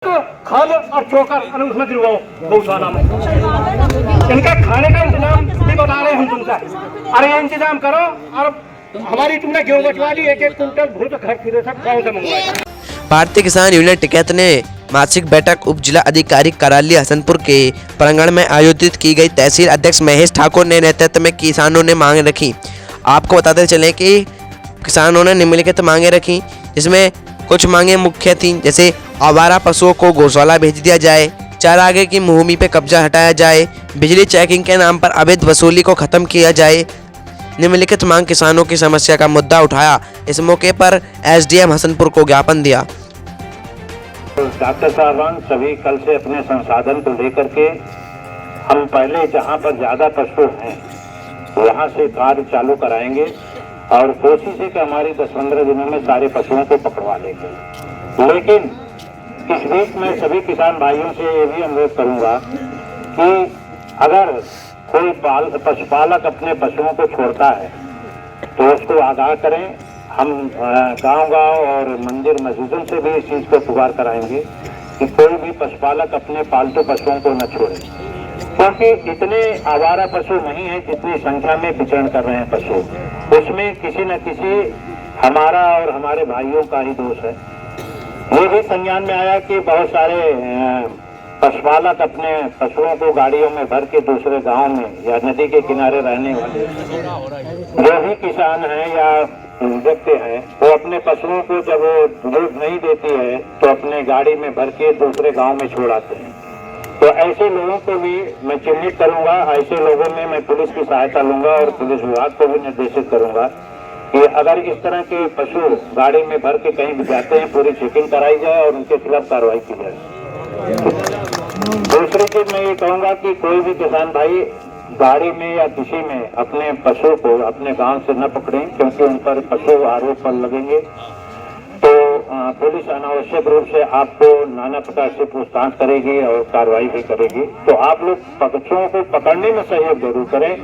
खाद और चोकर उसमें दिलवाओ गौशाला में। इनका खाने का इंतजाम भी बता रहे हैं हम तुमसे। अरे ये इंतजाम करो और हमारी तुमने गेहूं बचवा ली, एक एक कुंटल भूत घर फिरे सब गाँव से मंगवाए। भारतीय किसान यूनियन टिकैत ने मासिक बैठक उप जिला अधिकारी कार्यालय हसनपुर के प्रांगण में आयोजित की गई। तहसील अध्यक्ष महेश ठाकुर ने नेतृत्व में किसानों ने मांग रखी। आपको बताते चलें कि किसानों ने निम्नलिखित मांगे रखी, जिसमें कुछ मांगे मुख्य थीं, जैसे आवारा पशुओं को गौशाला भेज दिया जाए, चारागाह की भूमि पर कब्जा हटाया जाए, बिजली चेकिंग के नाम पर अवैध वसूली को खत्म किया जाए। निम्नलिखित मांग किसानों की समस्या का मुद्दा उठाया। इस मौके पर एसडीएम हसनपुर को ज्ञापन दिया। डॉक्टर साहबान सभी कल से अपने संसाधन को लेकर के हम पहले जहां पर ज्यादा पशु हैं वहां से कार्य चालू कराएंगे और कोशिश है कि हमारी 10-15 दिनों में सारे पशुओं को पकड़वा लेंगे। लेकिन इस बीच मैं सभी किसान भाइयों से ये भी अनुरोध करूंगा कि अगर कोई पशुपालक अपने पशुओं को छोड़ता है तो उसको आगाह करें। हम गांव-गांव और मंदिर मस्जिदों से भी इस चीज को पुकार कराएंगे कि कोई भी पशुपालक अपने पालतू पशुओं को न छोड़े, क्योंकि इतने आवारा पशु नहीं है जितनी संख्या में विचरण कर रहे हैं पशु। उसमें किसी न किसी हमारा और हमारे भाइयों का ही दोष है। ये भी संज्ञान में आया कि बहुत सारे पशुपालक अपने पशुओं को गाड़ियों में भर के दूसरे गांव में या नदी के किनारे रहने वाले जो भी किसान हैं या व्यक्ति हैं, वो अपने पशुओं को जब दूध नहीं देती है तो अपने गाड़ी में भर के दूसरे गांव में छोड़ाते हैं। तो ऐसे लोगों को भी मैं चिन्हित करूंगा। ऐसे लोगों में मैं पुलिस की सहायता लूंगा और पुलिस विभाग को भी निर्देशित करूंगा कि अगर इस तरह के पशु गाड़ी में भर के कहीं भी जाते हैं, पूरी चेकिंग कराई जाए और उनके खिलाफ कार्रवाई की जाए। दूसरी चीज मैं ये कहूंगा कि कोई भी किसान भाई गाड़ी में या किसी में अपने पशु को अपने गांव से न पकड़ें, क्योंकि उन पर पशु आरोप पर लगेंगे तो पुलिस अनावश्यक रूप से आपको नाना प्रकार से पूछताछ करेगी और कार्रवाई भी करेगी। तो आप लोग पशुओं को पकड़ने में सहयोग जरूर करें,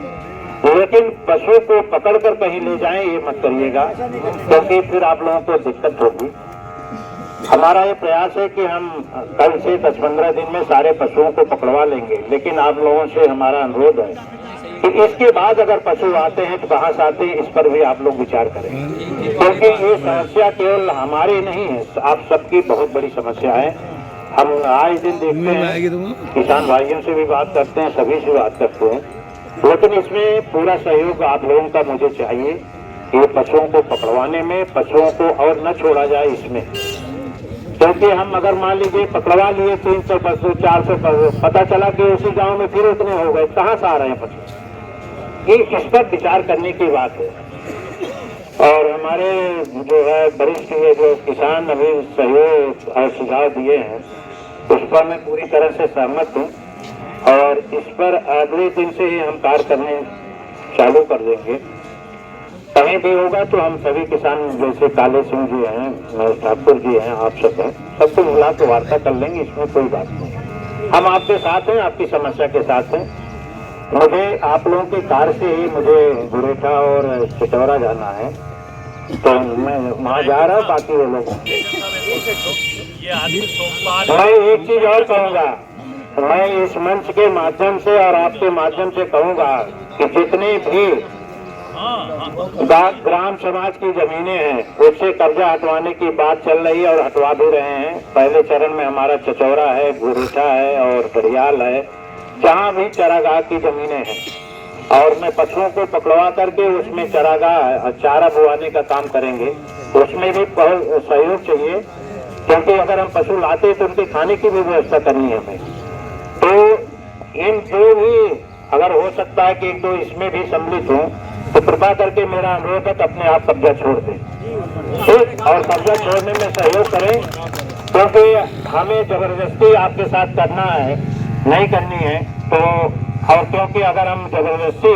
लेकिन पशु को पकड़कर कहीं ले जाएं ये मत करिएगा, क्योंकि फिर आप लोगों को दिक्कत होगी। हमारा ये प्रयास है कि हम कल से 10-15 दिन में सारे पशुओं को पकड़वा लेंगे, लेकिन आप लोगों से हमारा अनुरोध है कि इसके बाद अगर पशु आते हैं तो कहाँ से आते हैं इस पर भी आप लोग विचार करें, क्योंकि ये समस्या केवल हमारी नहीं है, आप सबकी बहुत बड़ी समस्या है। हम आए दिन देखते हैं, किसान भाइयों से भी बात करते हैं, सभी से बात करते हैं, लेकिन इसमें पूरा सहयोग आप लोगों का मुझे चाहिए कि पशुओं को पकड़वाने में, पशुओं को और न छोड़ा जाए इसमें। क्योंकि हम अगर मान लीजिए पकड़वा लिए 300 पशु, 400 पशु, पता चला कि उसी गांव में फिर उतने हो गए, कहाँ से आ रहे हैं पशु? ये इस पर विचार करने की बात है। और हमारे जो है वरिष्ठ ये जो किसान अभी सहयोग और सुझाव दिए हैं उस पर मैं पूरी तरह से सहमत हूँ और इस पर अगले दिन से ही हम कार्य करने चालू कर देंगे। कहीं भी होगा तो हम सभी किसान जैसे काले सिंह जी हैं, महेश ठाकुर जी हैं, आप सब हैं, सबको मिला के वार्ता कर लेंगे, इसमें कोई बात नहीं। हम आपके साथ हैं, आपकी समस्या के साथ हैं। मुझे आप लोगों के कार से ही मुझे गुरेठा और चितौरा जाना है, तो मैं वहाँ जा रहा हूँ, बाकी वो लोग। मैं एक चीज और कहूँगा, मैं इस मंच के माध्यम से और आपके माध्यम से कहूँगा कि जितनी भी ग्राम समाज की जमीनें हैं उससे कब्जा हटवाने की बात चल रही है और हटवा भी रहे हैं। पहले चरण में हमारा चचौरा है, गुरेठा है और बड़ियाल है, जहाँ भी चरागाह की जमीनें हैं, और मैं पशुओं को पकड़वा करके उसमें चरागाह चारा बुआने का काम करेंगे। उसमें भी बहुत सहयोग चाहिए, क्योंकि अगर हम पशु लाते तो उनके खाने की भी व्यवस्था करनी है हमें। तो इन जो भी अगर हो सकता है कि एक दो इसमें भी सम्मिलित हों तो कृपा करके मेरा अनुरोध है कि अपने आप कब्जा छोड़ दें, ठीक, और कब्जा छोड़ने में सहयोग करें, क्योंकि हमें जबरदस्ती आपके साथ करना है, नहीं करनी है। तो और क्योंकि अगर हम जबरदस्ती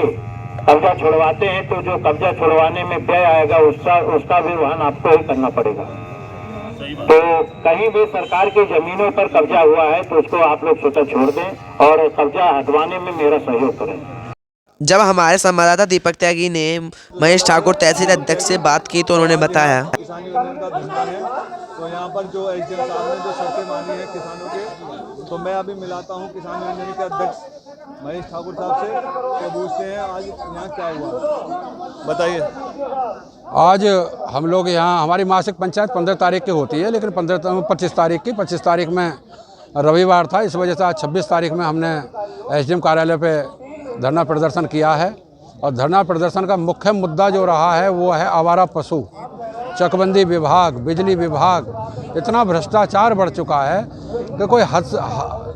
कब्जा छुड़वाते हैं तो जो कब्जा छुड़वाने में व्यय आएगा उसका भी वहन आपको ही करना पड़ेगा। तो कहीं भी सरकार की जमीनों पर कब्जा हुआ है तो उसको आप लोग स्वतः छोड़ दें और कब्जा हटवाने में मेरा सहयोग करें। जब हमारे संवाददाता दीपक त्यागी ने महेश ठाकुर तहसील अध्यक्ष से बात की तो उन्होंने बताया, किसान यूनियन का धंधा है, तो यहाँ पर जो एसडीएम साहब ने जो शर्तें मानी है किसानों के, तो मैं अभी मिलाता हूँ किसान यूनियन के अध्यक्ष महेश ठाकुर साहब से, तो पूछते हैं आज यहाँ क्या हुआ, बताइए। आज हम लोग यहाँ, हमारी मासिक पंचायत 15 तारीख की होती है, लेकिन 25 तारीख में रविवार था, इस वजह से आज 26 तारीख में हमने एसडीएम कार्यालय पे धरना प्रदर्शन किया है। और धरना प्रदर्शन का मुख्य मुद्दा जो रहा है वो है आवारा पशु। चकबंदी विभाग, बिजली विभाग, इतना भ्रष्टाचार बढ़ चुका है कि कोई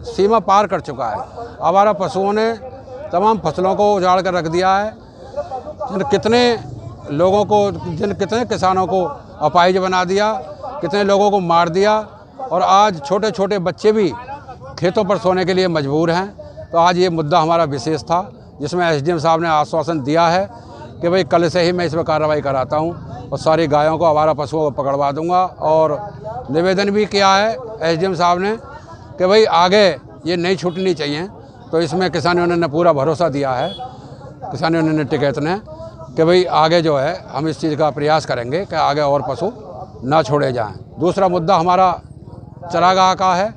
सीमा पार कर चुका है। आवारा पशुओं ने तमाम फसलों को उजाड़ कर रख दिया है। कितने लोगों को, कितने किसानों को अपाहिज बना दिया, कितने लोगों को मार दिया, और आज छोटे छोटे बच्चे भी खेतों पर सोने के लिए मजबूर हैं। तो आज ये मुद्दा हमारा विशेष था, जिसमें एसडीएम साहब ने आश्वासन दिया है कि भाई कल से ही मैं इस पर कार्रवाई कराता हूँ और सारी गायों को, आवारा पशुओं को पकड़वा दूंगा। और निवेदन भी किया है एसडीएम साहब ने कि भाई आगे ये नहीं छूटनी चाहिए। तो इसमें किसान यूनियन ने पूरा भरोसा दिया है, किसान यूनियन टिकैत ने, कि भाई आगे जो है हम इस चीज़ का प्रयास करेंगे कि आगे और पशु ना छोड़े जाएं। दूसरा मुद्दा हमारा चरागाह का है।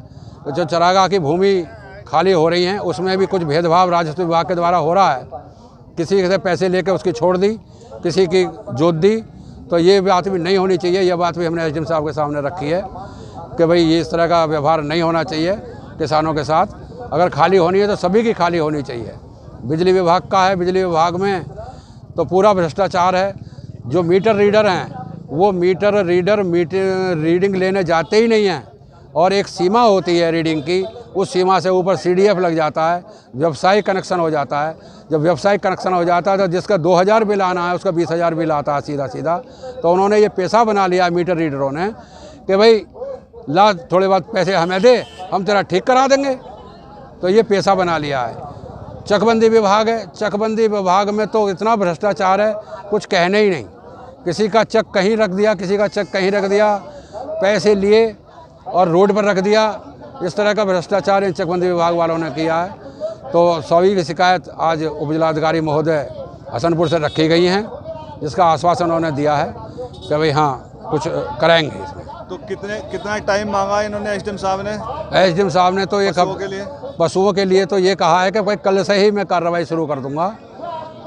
तो जो चरागाह की भूमि खाली हो रही हैं उसमें भी कुछ भेदभाव राजस्व विभाग के द्वारा हो रहा है। किसी से पैसे लेकर उसकी छोड़ दी, किसी की जोत दी, तो ये बात भी नहीं होनी चाहिए। यह बात भी हमने एसडीएम साहब के सामने रखी है कि भाई ये इस तरह का व्यवहार नहीं होना चाहिए किसानों के साथ। अगर खाली होनी है तो सभी की खाली होनी चाहिए। बिजली विभाग का है, बिजली विभाग में तो पूरा भ्रष्टाचार है। जो मीटर रीडर हैं वो मीटर रीडिंग लेने जाते ही नहीं हैं, और एक सीमा होती है रीडिंग की, उस सीमा से ऊपर सीडीएफ लग जाता है, व्यवसायिक कनेक्शन हो जाता है। जब व्यवसायिक कनेक्शन हो जाता है तो जिसका 2000 बिल आना है उसका 20,000 बिल आता है सीधा। तो उन्होंने ये पेशा बना लिया मीटर रीडरों ने कि भाई ला थोड़े बहुत पैसे हमें दे, हम तेरा ठीक करा देंगे। तो ये पेशा बना लिया है। चकबंदी विभाग है, चकबंदी विभाग में तो इतना भ्रष्टाचार है कुछ कहने ही नहीं। किसी का चक कहीं रख दिया, किसी का चक कहीं रख दिया, पैसे लिए और रोड पर रख दिया। इस तरह का भ्रष्टाचार इन चकबंदी विभाग वालों ने किया है। तो सभी की शिकायत आज उपजिलाधिकारी महोदय हसनपुर से रखी गई हैं, जिसका आश्वासन उन्होंने दिया है कि भाई हाँ कुछ कराएंगे इसमें। तो कितना टाइम मांगा इन्होंने एसडीएम साहब ने? एसडीएम साहब ने तो पशुओं के लिए तो ये कहा है कि भाई कल से ही मैं कार्रवाई शुरू कर दूंगा।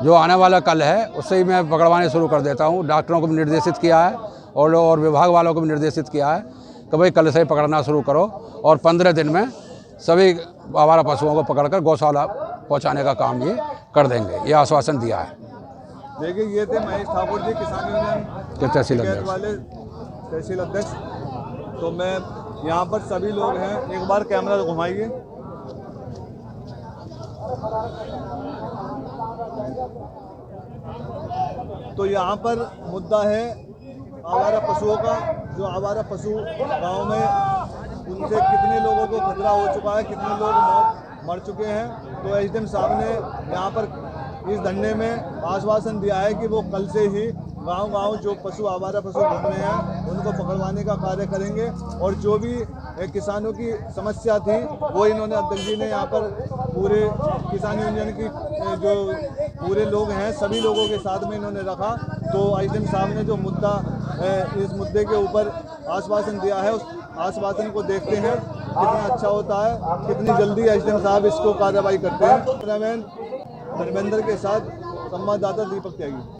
जो आने वाला कल है उससे ही मैं पकड़वाने शुरू कर देता हूँ। डॉक्टरों को भी निर्देशित किया है और विभाग वालों को भी निर्देशित किया है कि भाई कल से ही पकड़ना शुरू करो, और 15 दिन में सभी आवारा पशुओं को पकड़कर गौशाला पहुंचाने का काम ये कर देंगे, ये आश्वासन दिया है। देखिए, ये थे महेश ठाकुर जी, किसान यूनियन के तहसील अध्यक्ष। तो मैं यहाँ पर सभी लोग हैं, एक बार कैमरा घुमाइए। तो यहाँ पर मुद्दा है आवारा पशुओं का। जो आवारा पशु गांव में, उनसे कितने लोगों को खतरा हो चुका है, कितने लोग मर चुके हैं। तो एसडीएम साहब ने यहाँ पर इस धरने में आश्वासन दिया है कि वो कल से ही गांव-गांव जो पशु, आवारा पशु घूम रहे हैं उनको पकड़वाने का कार्य करेंगे। और जो भी किसानों की समस्या थी वो इन्होंने, अध्यक्ष जी ने यहाँ पर पूरे किसान यूनियन की जो पूरे लोग हैं सभी लोगों के साथ में इन्होंने रखा। तो एसडीएम साहब ने जो मुद्दा, इस मुद्दे के ऊपर आश्वासन दिया है, उस आश्वासन को देखते हैं कितना अच्छा होता है, कितनी जल्दी एसडीएम साहब इसको कार्रवाई करते हैं। धर्मेंद्र के साथ संवाददाता दीपक त्यागी।